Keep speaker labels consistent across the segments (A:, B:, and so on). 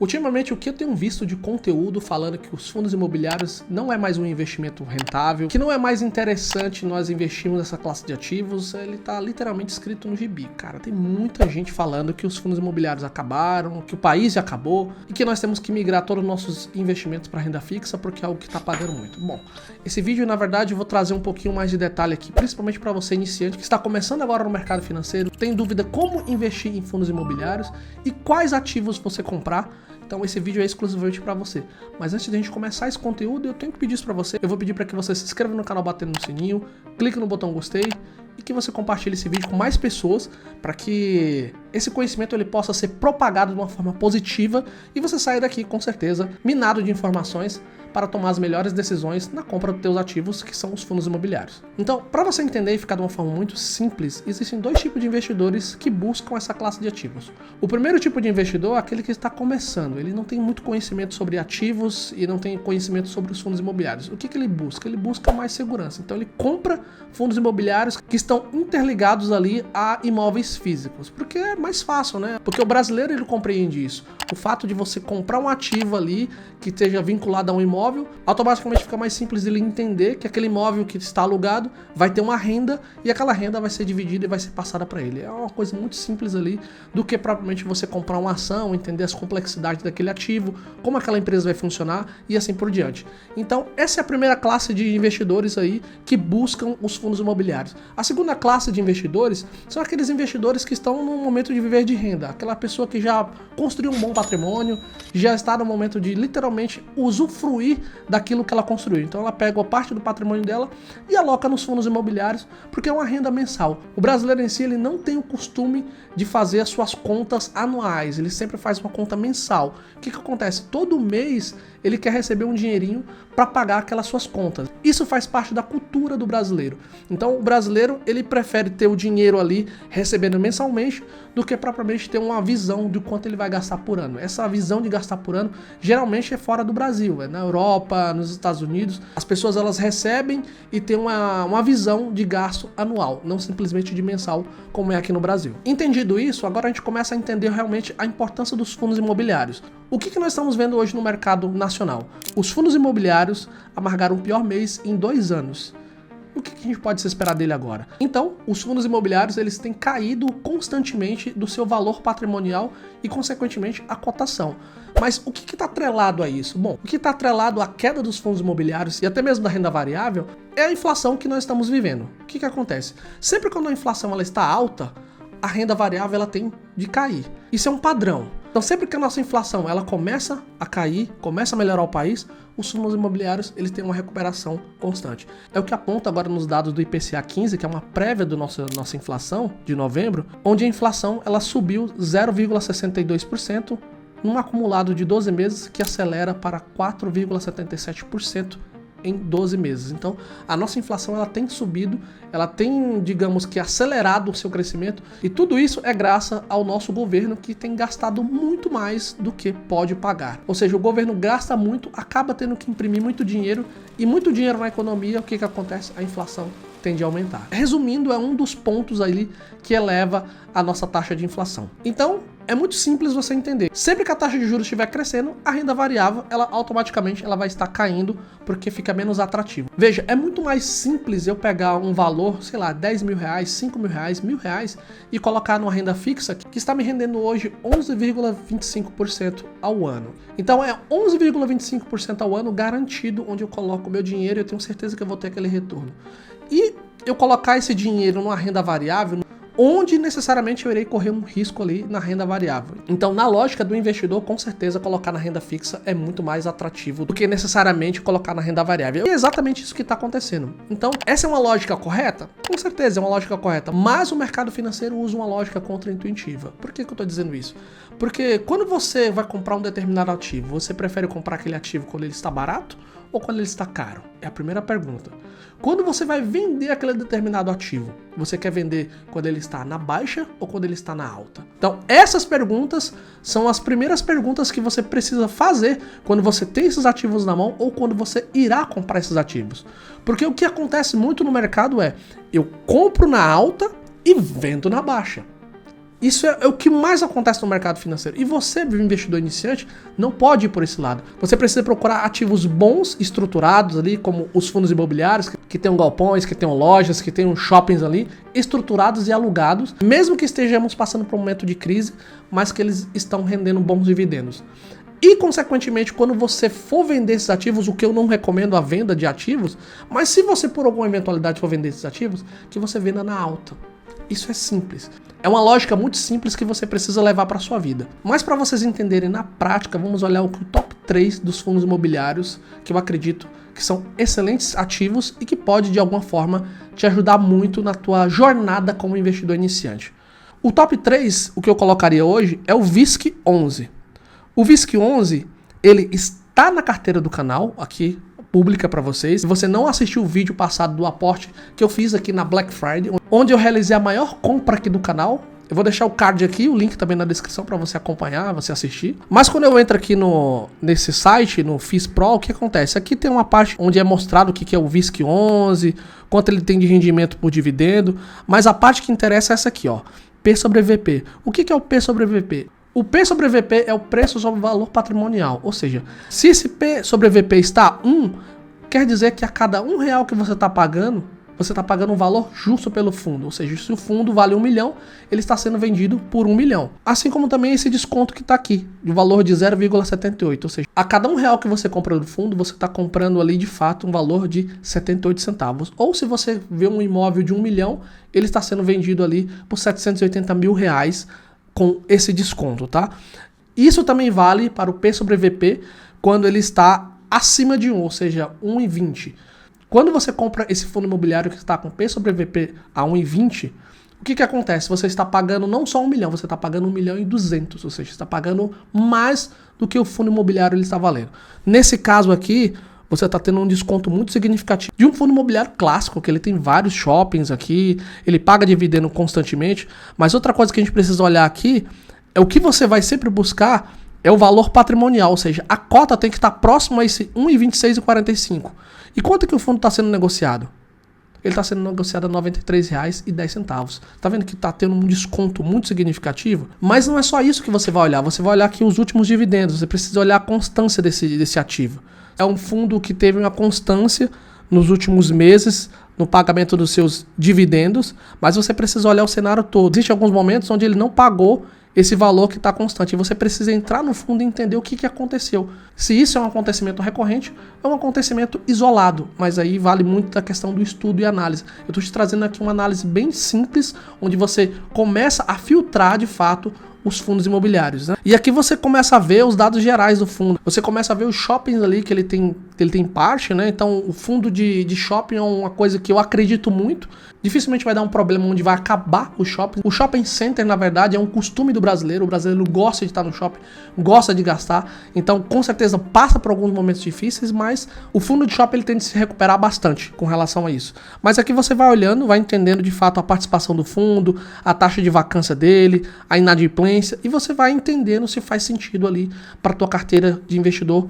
A: Ultimamente, o que eu tenho visto de conteúdo falando que os fundos imobiliários não é mais um investimento rentável, que não é mais interessante nós investirmos nessa classe de ativos, ele tá literalmente escrito no gibi. Cara, tem muita gente falando que os fundos imobiliários acabaram, que o país já acabou e que nós temos que migrar todos os nossos investimentos para renda fixa porque é algo que tá pagando muito. Bom, esse vídeo, na verdade, eu vou trazer um pouquinho mais de detalhe aqui, principalmente para você iniciante que está começando agora no mercado financeiro, tem dúvida como investir em fundos imobiliários e quais ativos você comprar. Então esse vídeo é exclusivamente para você. Mas antes de a gente começar esse conteúdo, eu tenho que pedir isso para você. Eu vou pedir para que você se inscreva no canal batendo no sininho, clique no botão gostei e que você compartilhe esse vídeo com mais pessoas para que esse conhecimento ele possa ser propagado de uma forma positiva e você saia daqui com certeza minado de informações para tomar as melhores decisões na compra dos teus ativos, que são os fundos imobiliários. Então, para você entender e ficar de uma forma muito simples, existem dois tipos de investidores que buscam essa classe de ativos. O primeiro tipo de investidor é aquele que está começando, ele não tem muito conhecimento sobre ativos e não tem conhecimento sobre os fundos imobiliários. O que ele busca? Ele busca mais segurança. Então ele compra fundos imobiliários que estão interligados ali a imóveis físicos, porque é mais fácil, né? Porque o brasileiro ele compreende isso. O fato de você comprar um ativo ali que esteja vinculado a um imóvel, automaticamente fica mais simples ele entender que aquele imóvel que está alugado vai ter uma renda e aquela renda vai ser dividida e vai ser passada para ele. É uma coisa muito simples ali do que propriamente você comprar uma ação, entender as complexidades daquele ativo, como aquela empresa vai funcionar e assim por diante. Então, essa é a primeira classe de investidores aí que buscam os fundos imobiliários. A segunda classe de investidores são aqueles investidores que estão no momento de viver de renda, aquela pessoa que já construiu um bom patrimônio, já está no momento de literalmente usufruir daquilo que ela construiu. Então ela pega uma parte do patrimônio dela e aloca nos fundos imobiliários porque é uma renda mensal. O brasileiro em si ele não tem o costume de fazer as suas contas anuais, ele sempre faz uma conta mensal. O que acontece? Todo mês ele quer receber um dinheirinho para pagar aquelas suas contas. Isso faz parte da cultura do brasileiro. Então o brasileiro ele prefere ter o dinheiro ali recebendo mensalmente do que propriamente ter uma visão de quanto ele vai gastar por ano. Essa visão de gastar por ano geralmente é fora do Brasil, é na Europa, nos Estados Unidos. As pessoas elas recebem e têm uma visão de gasto anual, não simplesmente de mensal como é aqui no Brasil. Entendido isso, agora a gente começa a entender realmente a importância dos fundos imobiliários. O que nós estamos vendo hoje no mercado nacional? Os fundos imobiliários amargaram o pior mês em 2 anos. O que a gente pode se esperar dele agora? Então, os fundos imobiliários eles têm caído constantemente do seu valor patrimonial e, consequentemente, a cotação. Mas o que está atrelado a isso? Bom, o que está atrelado à queda dos fundos imobiliários e até mesmo da renda variável é a inflação que nós estamos vivendo. O que acontece? Sempre quando a inflação ela está alta, a renda variável ela tem de cair. Isso é um padrão. Então sempre que a nossa inflação ela começa a cair, começa a melhorar o país, os fundos imobiliários eles têm uma recuperação constante. É o que aponta agora nos dados do IPCA 15, que é uma prévia da nossa inflação de novembro, onde a inflação ela subiu 0,62% num acumulado de 12 meses que acelera para 4,77% em 12 meses. Então, a nossa inflação ela tem subido, ela tem, digamos que, acelerado o seu crescimento e tudo isso é graças ao nosso governo que tem gastado muito mais do que pode pagar. Ou seja, o governo gasta muito, acaba tendo que imprimir muito dinheiro e muito dinheiro na economia, o que acontece? A inflação tende a aumentar. Resumindo, é um dos pontos ali que eleva a nossa taxa de inflação. Então, é muito simples você entender. Sempre que a taxa de juros estiver crescendo, a renda variável, ela automaticamente ela vai estar caindo porque fica menos atrativo. Veja, é muito mais simples eu pegar um valor, sei lá, 10 mil reais, 5 mil reais, R$1.000 e colocar numa renda fixa que está me rendendo hoje 11,25% ao ano. Então é 11,25% ao ano garantido onde eu coloco o meu dinheiro e eu tenho certeza que eu vou ter aquele retorno. E eu colocar esse dinheiro numa renda variável, onde necessariamente eu irei correr um risco ali na renda variável. Então, na lógica do investidor, com certeza colocar na renda fixa é muito mais atrativo do que necessariamente colocar na renda variável. E é exatamente isso que está acontecendo. Então, essa é uma lógica correta? Com certeza é uma lógica correta, mas o mercado financeiro usa uma lógica contraintuitiva. Por que eu estou dizendo isso? Porque quando você vai comprar um determinado ativo, você prefere comprar aquele ativo quando ele está barato ou quando ele está caro? É a primeira pergunta. Quando você vai vender aquele determinado ativo, você quer vender quando ele está na baixa ou quando ele está na alta? Então, essas perguntas são as primeiras perguntas que você precisa fazer quando você tem esses ativos na mão ou quando você irá comprar esses ativos. Porque o que acontece muito no mercado é, eu compro na alta e vendo na baixa. Isso é o que mais acontece no mercado financeiro. E você, investidor iniciante, não pode ir por esse lado. Você precisa procurar ativos bons, estruturados ali, como os fundos imobiliários, que tenham galpões, que tenham lojas, que tenham shoppings ali, estruturados e alugados, mesmo que estejamos passando por um momento de crise, mas que eles estão rendendo bons dividendos. E, consequentemente, quando você for vender esses ativos, o que eu não recomendo a venda de ativos, mas se você por alguma eventualidade for vender esses ativos, que você venda na alta. Isso é simples. É uma lógica muito simples que você precisa levar para a sua vida. Mas para vocês entenderem na prática, vamos olhar o top 3 dos fundos imobiliários que eu acredito que são excelentes ativos e que pode de alguma forma te ajudar muito na tua jornada como investidor iniciante. O top 3, o que eu colocaria hoje, é o VISC11. O VISC11, ele está na carteira do canal, aqui pública para vocês. Se você não assistiu o vídeo passado do aporte que eu fiz aqui na Black Friday, onde eu realizei a maior compra aqui do canal, eu vou deixar o card aqui, o link também na descrição para você acompanhar, você assistir. Mas quando eu entro aqui nesse site, no FIS Pro, o que acontece? Aqui tem uma parte onde é mostrado o que é o VISC11, quanto ele tem de rendimento por dividendo, mas a parte que interessa é essa aqui, ó, P sobre VP. O que é o P sobre VP? O P sobre VP é o preço sobre o valor patrimonial, ou seja, se esse P sobre VP está 1, quer dizer que a cada R$1 que você está pagando um valor justo pelo fundo, ou seja, se o fundo vale 1 milhão, ele está sendo vendido por 1 milhão. Assim como também esse desconto que está aqui, de valor de 0,78, ou seja, a cada R$1 que você compra do fundo, você está comprando ali de fato um valor de 78 centavos. Ou se você vê um imóvel de 1 milhão, ele está sendo vendido ali por R$780 mil com esse desconto, tá? Isso também vale para o P sobre VP quando ele está acima de 1, ou seja, 1,20. Quando você compra esse fundo imobiliário que está com P sobre VP a 1,20, o que acontece? Você está pagando não só 1 milhão, você está pagando 1 milhão e 200, ou seja, você está pagando mais do que o fundo imobiliário ele está valendo. Nesse caso aqui, você está tendo um desconto muito significativo de um fundo imobiliário clássico, que ele tem vários shoppings aqui, ele paga dividendo constantemente, mas outra coisa que a gente precisa olhar aqui é o que você vai sempre buscar é o valor patrimonial, ou seja, a cota tem que estar próximo a esse 1,2645. E quanto que o fundo está sendo negociado? Ele está sendo negociado a R$ 93,10. Tá vendo que está tendo um desconto muito significativo? Mas não é só isso que você vai olhar. Você vai olhar aqui os últimos dividendos. Você precisa olhar a constância desse ativo. É um fundo que teve uma constância nos últimos meses no pagamento dos seus dividendos, mas você precisa olhar o cenário todo. Existem alguns momentos onde ele não pagou esse valor que está constante. E você precisa entrar no fundo e entender o que aconteceu. Se isso é um acontecimento recorrente, é um acontecimento isolado, mas aí vale muito a questão do estudo e análise. Eu estou te trazendo aqui uma análise bem simples, onde você começa a filtrar de fato os fundos imobiliários, né? E aqui você começa a ver os dados gerais do fundo. Você começa a ver os shoppings ali que ele tem parte, né? Então o fundo de shopping é uma coisa que eu acredito muito. Dificilmente vai dar um problema onde vai acabar o shopping. O shopping center, na verdade, é um costume do brasileiro. O brasileiro gosta de estar no shopping, gosta de gastar. Então, com certeza, passa por alguns momentos difíceis, mas o fundo de shopping ele tende a se recuperar bastante com relação a isso. Mas aqui você vai olhando, vai entendendo de fato a participação do fundo, a taxa de vacância dele, a inadimplência, e você vai entendendo se faz sentido ali para a tua carteira de investidor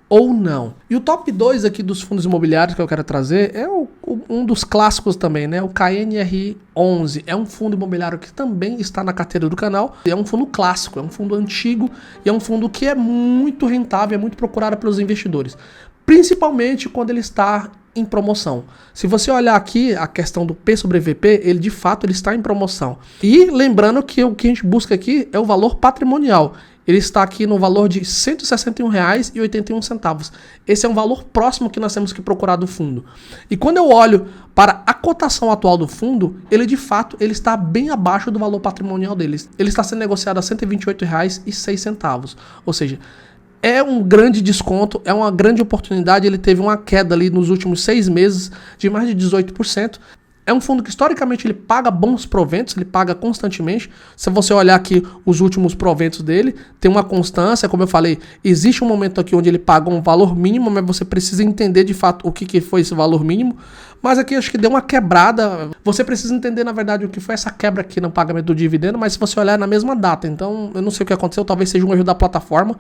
A: ou não. E o top 2 aqui dos fundos imobiliários que eu quero trazer é um dos clássicos também, né? O KNR11. É um fundo imobiliário que também está na carteira do canal. É um fundo clássico, é um fundo antigo e é um fundo que é muito rentável, é muito procurado pelos investidores. Principalmente quando ele está em promoção. Se você olhar aqui a questão do P sobre VP, ele de fato ele está em promoção. E lembrando que o que a gente busca aqui é o valor patrimonial. Ele está aqui no valor de R$ 161,81. Esse é um valor próximo que nós temos que procurar do fundo. E quando eu olho para a cotação atual do fundo, ele de fato ele está bem abaixo do valor patrimonial dele. Ele está sendo negociado a R$ 128,06. Ou seja, é um grande desconto, é uma grande oportunidade. Ele teve uma queda ali nos últimos 6 meses de mais de 18%. É um fundo que historicamente ele paga bons proventos, ele paga constantemente. Se você olhar aqui os últimos proventos dele, tem uma constância, como eu falei, existe um momento aqui onde ele paga um valor mínimo, mas você precisa entender de fato o que foi esse valor mínimo. Mas aqui acho que deu uma quebrada. Você precisa entender, na verdade, o que foi essa quebra aqui no pagamento do dividendo, mas se você olhar na mesma data, então eu não sei o que aconteceu, talvez seja um erro da plataforma.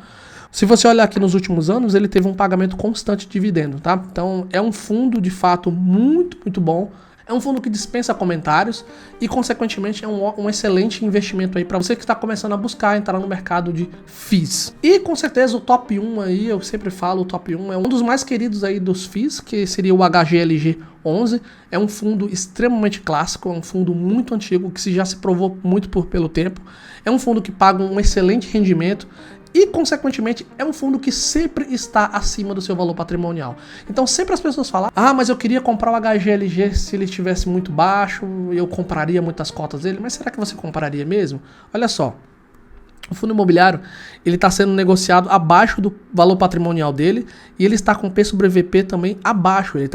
A: Se você olhar aqui nos últimos anos, ele teve um pagamento constante de dividendo, tá? Então é um fundo de fato muito, muito bom. É um fundo que dispensa comentários e, consequentemente, é um excelente investimento aí para você que está começando a buscar entrar no mercado de FIIs. E, com certeza, o top 1 aí, eu sempre falo, o top 1 é um dos mais queridos aí dos FIIs, que seria o HGLG 11. É um fundo extremamente clássico, é um fundo muito antigo, que já se provou muito pelo tempo. É um fundo que paga um excelente rendimento e, consequentemente, é um fundo que sempre está acima do seu valor patrimonial. Então, sempre as pessoas falam, mas eu queria comprar o HGLG se ele estivesse muito baixo, eu compraria muitas cotas dele. Mas será que você compraria mesmo? Olha só. O fundo imobiliário, ele está sendo negociado abaixo do valor patrimonial dele e ele está com P sobre VP também abaixo. Ele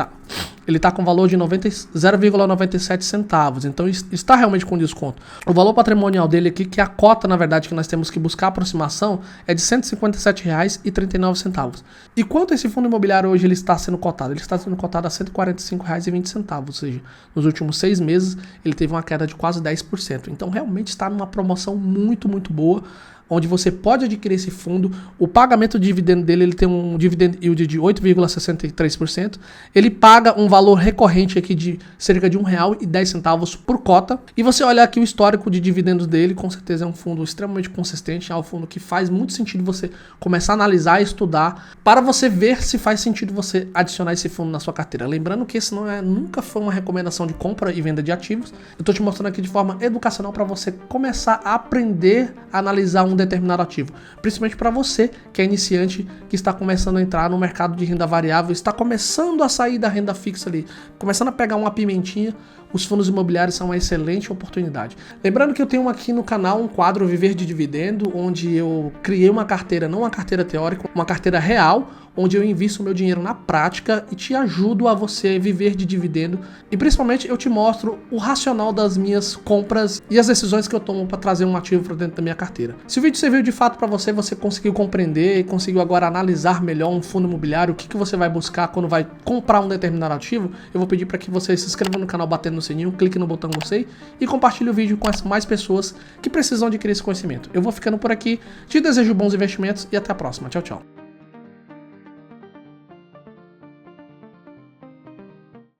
A: tá com valor de 0,97 centavos, então está realmente com desconto. O valor patrimonial dele aqui, que é a cota, na verdade, que nós temos que buscar a aproximação, é de R$ 157,39. E quanto esse fundo imobiliário hoje ele está sendo cotado? Ele está sendo cotado a R$ 145,20, ou seja, nos últimos 6 meses ele teve uma queda de quase 10%. Então realmente está numa promoção muito, muito boa, onde você pode adquirir esse fundo. O pagamento de dividendo dele, ele tem um dividend yield de 8,63%. Ele paga um valor recorrente aqui de cerca de R$ 1,10 por cota. E você olha aqui o histórico de dividendos dele, com certeza é um fundo extremamente consistente, é um fundo que faz muito sentido você começar a analisar e estudar para você ver se faz sentido você adicionar esse fundo na sua carteira. Lembrando que esse nunca foi uma recomendação de compra e venda de ativos. Eu estou te mostrando aqui de forma educacional para você começar a aprender a analisar um determinado ativo, principalmente para você que é iniciante, que está começando a entrar no mercado de renda variável, está começando a sair da renda fixa ali, começando a pegar uma pimentinha. Os fundos imobiliários são uma excelente oportunidade. Lembrando que eu tenho aqui no canal um quadro Viver de Dividendo, onde eu criei uma carteira, não uma carteira teórica, uma carteira real, onde eu invisto o meu dinheiro na prática e te ajudo a você viver de dividendo. E principalmente eu te mostro o racional das minhas compras e as decisões que eu tomo para trazer um ativo para dentro da minha carteira. Se o vídeo serviu de fato para você, você conseguiu compreender e conseguiu agora analisar melhor um fundo imobiliário, o que você vai buscar quando vai comprar um determinado ativo, eu vou pedir para que você se inscreva no canal batendo no sininho, clique no botão gostei e compartilhe o vídeo com as mais pessoas que precisam adquirir esse conhecimento. Eu vou ficando por aqui, te desejo bons investimentos e até a próxima. Tchau, tchau.